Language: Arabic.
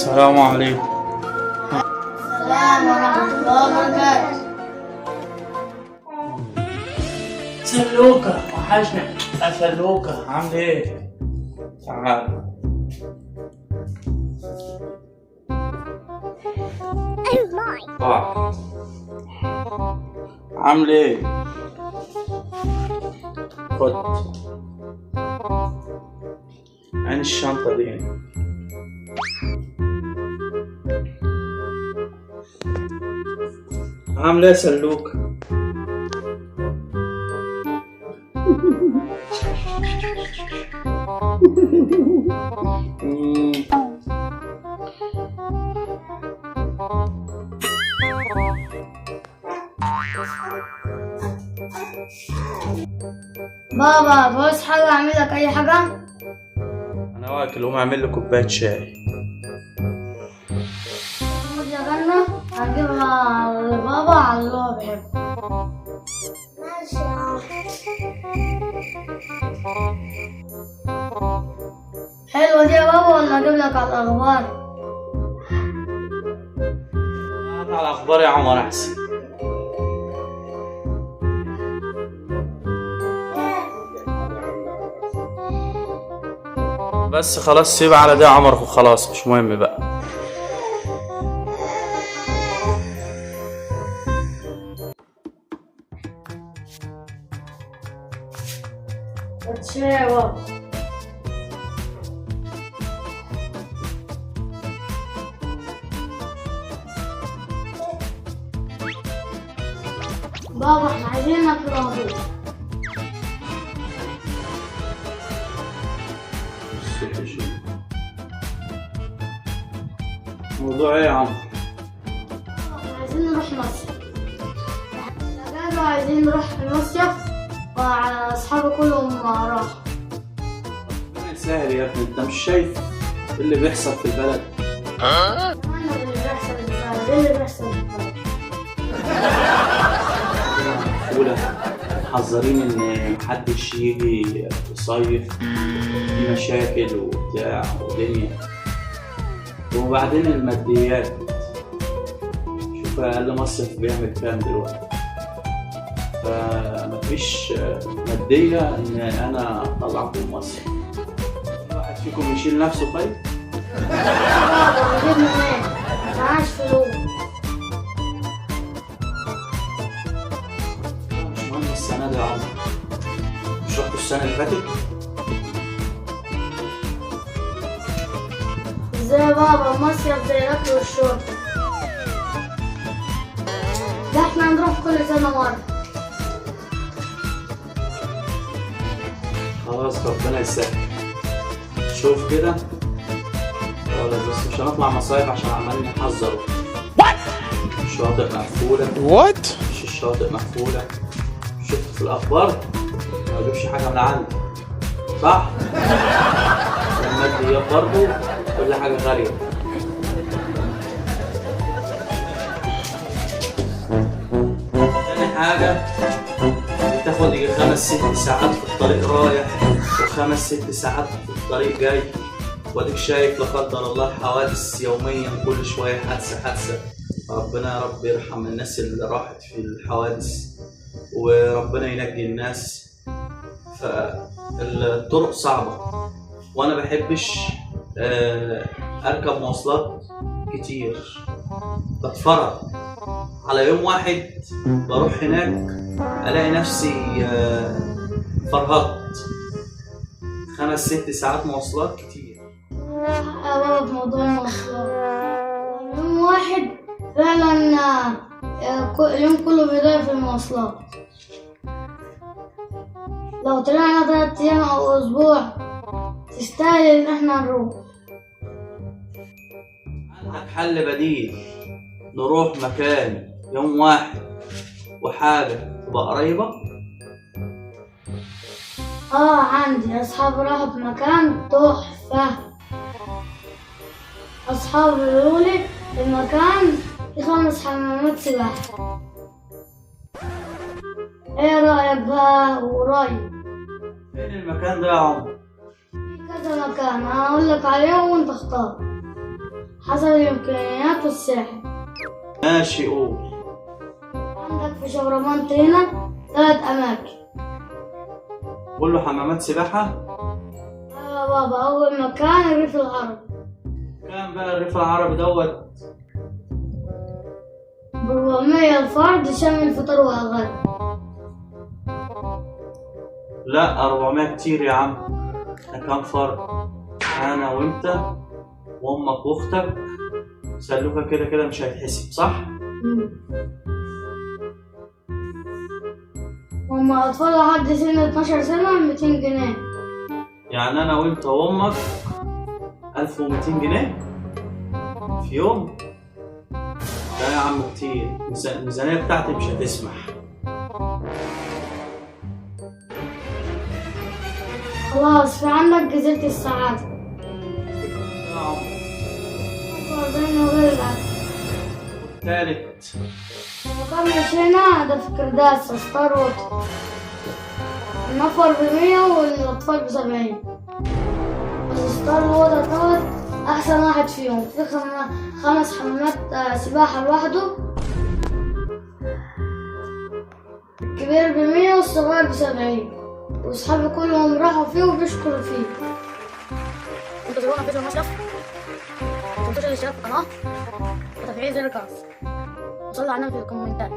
السلام عليكم. السلام ورحمة الله وبركاته. سلوكة وحشنا. سلوكة عامل ايه؟ تعال. عامل ايه؟ خد عين الشنطة دي هنا. عامل ايه يا سلوكة؟ بابا بص حاجة أعمل لك أي حاجة؟ أنا واكل، قوم أعمل لي كوباية شاي. خد يا جنة هنجيبها لبابا على اللي هو بيحبه. ماشي يا عم. حلوة دي يا بابا ولا أجيب لك على الأخبار؟ على الأخبار يا عمر أحسن. بس خلاص سيب على ده يا عمر وخلاص، مش مهم بقى. شاي يا بابا. بابا احنا عايزين ناكل موضوع. موضوع ايه يا عمر؟ احنا عايزين نروح مصيف. احنا عايزين نروح المصيف وعلى اصحابي كلهم راحوا. ربنا يسهل يا ابني، انت مش شايف اللي بيحصل في البلد؟ اتمنى اللي بيحصل في البلد. ايه اللي بيحصل في البلد؟ مقفولة، محذرين ان محدش يجي يصيف، في مشاكل وبتاع ودنيا. وبعدين الماديات، شوف اقل مصيف بيعمل كام دلوقتي، فمفيش مادية ان انا اطلعكم المصيف. كل واحد فيكم يشيل نفسه. طيب بابا نجيب منين؟ معاش فلوس. مش مهم السنة دي يا عمر، مش رحتوا السنة اللي فاتت؟ ازاي يا بابا المصيف زي الاكل والشرب؟ ده احنا نروح كل سنة مرة. خلاص ربنا يسهل. شوف كده ولا بس مش هنطلع مصايف عشان عمالين يحذروا. الشواطئ مقفولة. مش الشواطئ مقفولة، شفت في الأخبار ما بجيبش حاجة من عندي، صح؟ الماديات برضه كل حاجة غالية. تاني حاجة بتاخد يجي 5-6 ساعات في الطريق رايح و5-6 ساعات في الطريق جاي، واديك شايف لا قدر الله الحوادث يوميا، كل شوية حادثة. ربنا يا رب يرحم الناس اللي راحت في الحوادث وربنا ينجي الناس. فالطرق صعبة وانا بحبش اركب مواصلات كتير، بتفرج على يوم واحد بروح هناك الاقي نفسي فرهطت. 5-6 ساعات مواصلات كتير. يا بابا بموضوع المواصلات، يوم واحد فعلا اليوم كله بيضيع في المواصلات. لو طلعنا 3 أيام أو أسبوع تستاهل إن احنا نروح. عندك حل بديل؟ نروح مكان يوم واحد وحاجة تبقى قريبة؟ عندي أصحابي راحوا في مكان تحفة. أصحابي بيقولي المكان فيه 5 حمامات سباحة. ايه رأيك بقى قريب؟ فين المكان ده يا عمر؟ كذا مكان هقول لك عليه وانت اختار. حسب الإمكانيات والساحة. ماشي قول. عندك في شبرمنت هنا 3 أماكن. قول له حمامات سباحة. يا بابا أول مكان الريف العربي كام بقى الريف العربي دوت؟ ب400 الفرد شامل فطار وغدا. لا 400 كتير يا عم. احنا كام فرد؟ انا وانت وامك واختك. سلوكة كده كده مش هيتحسب صح؟ هما أطفال لحد سن 12 سنة 200 جنيه. يعني انا وانت وامك 1200 جنيه في يوم؟ لا يا عم كتير، الميزانية بتاعتي مش هتسمح. خلاص في عندك جزيرة السعادة. يا عم. وبعدين غير الأكل. تالت. مكان مش هنا ده في كرداس ستار ووتر. النفر ب100 والأطفال ب70. بس ستار ووتر دوت أحسن واحد فيهم. في 5 حمامات سباحة لوحده. الكبير ب100 والصغير ب70. وأصحابي كلهم راحوا فيه وبيشكروا فيه. انتظرونا في فيديو المشرف. متنسوش الاشتراك في القناة وتفعيل زر الجرس. وصلوا علينا في الكومنتات.